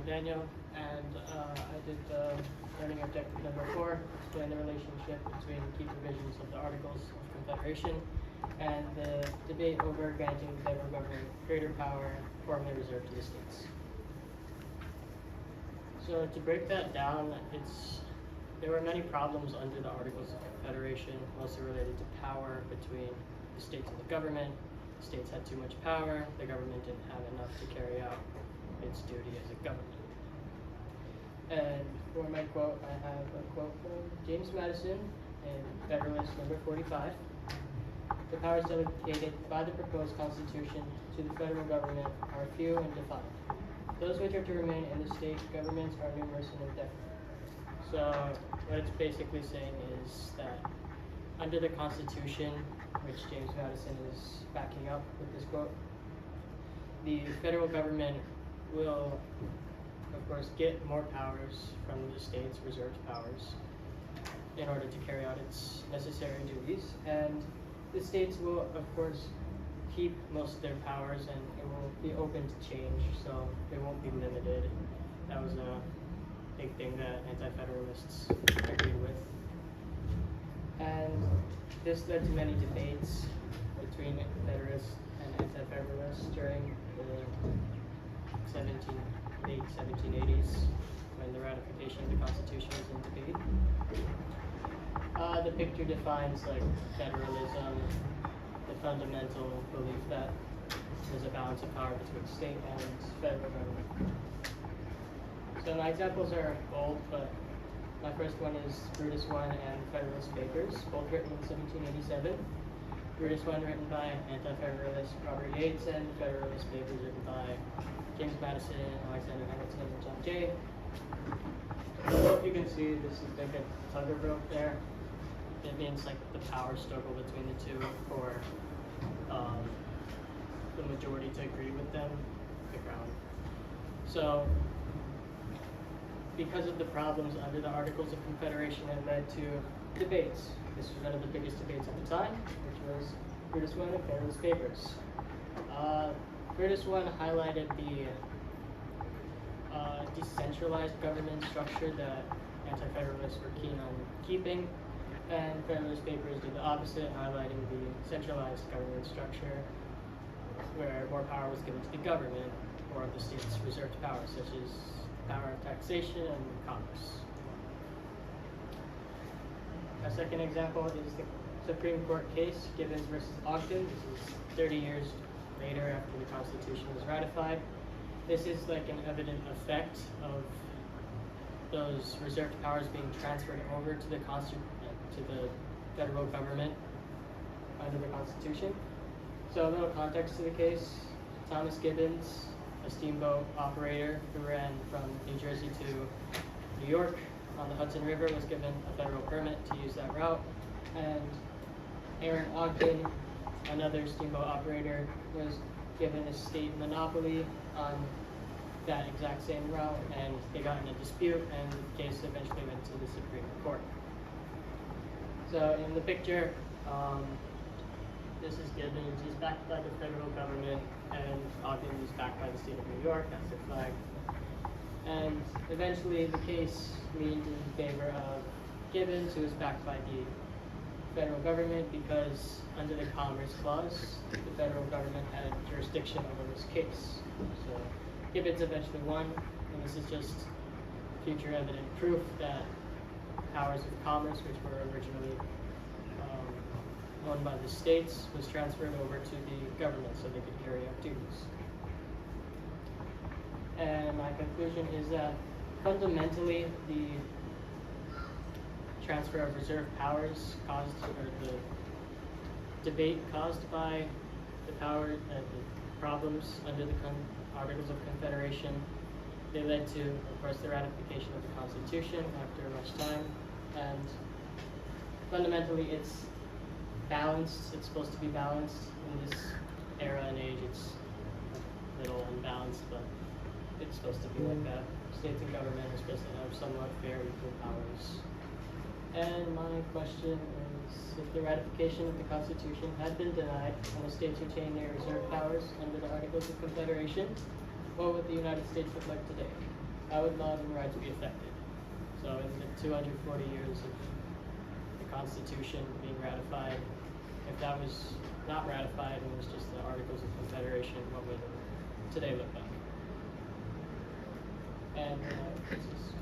I'm Daniel, and I did learning objective number 4, explain the relationship between key provisions of the Articles of Confederation and the debate over granting the federal government greater power formerly reserved to the states. So to break that down, there were many problems under the Articles of Confederation, mostly related to power between the states and the government. The states had too much power, the government didn't have enough to carry out its duty as a government. And for my quote, I have a quote from James Madison in Federalist number 45. The powers delegated by the proposed Constitution to the federal government are few and defined. Those which are to remain in the state governments are numerous and indefinite. So what it's basically saying is that under the Constitution, which James Madison is backing up with this quote, the federal government will, of course, get more powers from the states, reserved powers, in order to carry out its necessary duties. And the states will, of course, keep most of their powers, and it will be open to change, so they won't be limited. That was a big thing that anti-federalists agreed with. And this led to many debates between Federalists and anti-federalists during the late 1780s, when the ratification of the Constitution was in debate. The picture defines federalism, the fundamental belief that there's a balance of power between state and federal government. So my examples are bold, but my first one is Brutus I and Federalist Papers, both written in 1787. Brutus I written by anti-federalist Robert Yates, and Federalist Papers written by James Madison, Alexander Hamilton, and John Jay. So you can see this is like a tug of rope there. It means the power struggle between the two for the majority to agree with them, the ground. So because of the problems under the Articles of Confederation, it led to debates. This was one of the biggest debates at the time, which was Brutus I and Federalist Papers. Brutus I highlighted the decentralized government structure that anti-federalists were keen on keeping, and Federalist Papers did the opposite, highlighting the centralized government structure where more power was given to the government or the state's reserved powers, such as power of taxation and commerce. A second example is the Supreme Court case, Gibbons versus Ogden. This is 30 years later after the Constitution was ratified. This is an evident effect of those reserved powers being transferred over to the federal government under the Constitution. So a little context to the case: Thomas Gibbons, a steamboat operator who ran from New Jersey to New York on the Hudson River, was given a federal permit to use that route. And Aaron Ogden, another steamboat operator, was given a state monopoly on that exact same route, and they got in a dispute, and the case eventually went to the Supreme Court. So in the picture, this is Gibbons. He's backed by the federal government, and Ogden is backed by the state of New York. That's their flag. And eventually the case leaned in favor of Gibbons, who was backed by the federal government, because under the Commerce Clause, the federal government had jurisdiction over this case. So Gibbons eventually won, and this is just future evident proof that powers of commerce, which were originally owned by the states, was transferred over to the government so they could carry out duties. And my conclusion is that fundamentally the transfer of reserved powers the debate caused by the problems under the Articles of Confederation. They led to, of course, the ratification of the Constitution after much time, and fundamentally it's balanced. It's supposed to be balanced. In this era and age, it's a little unbalanced, but it's supposed to be like that. States and government are supposed to have somewhat fair equal powers. And my question is, if the ratification of the Constitution had been denied and the states retained their reserve powers under the Articles of Confederation, what would the United States look like today? how would non-voting rights be affected? So in the 240 years of the Constitution being ratified, if that was not ratified and was just the Articles of Confederation, what would today look like? And this is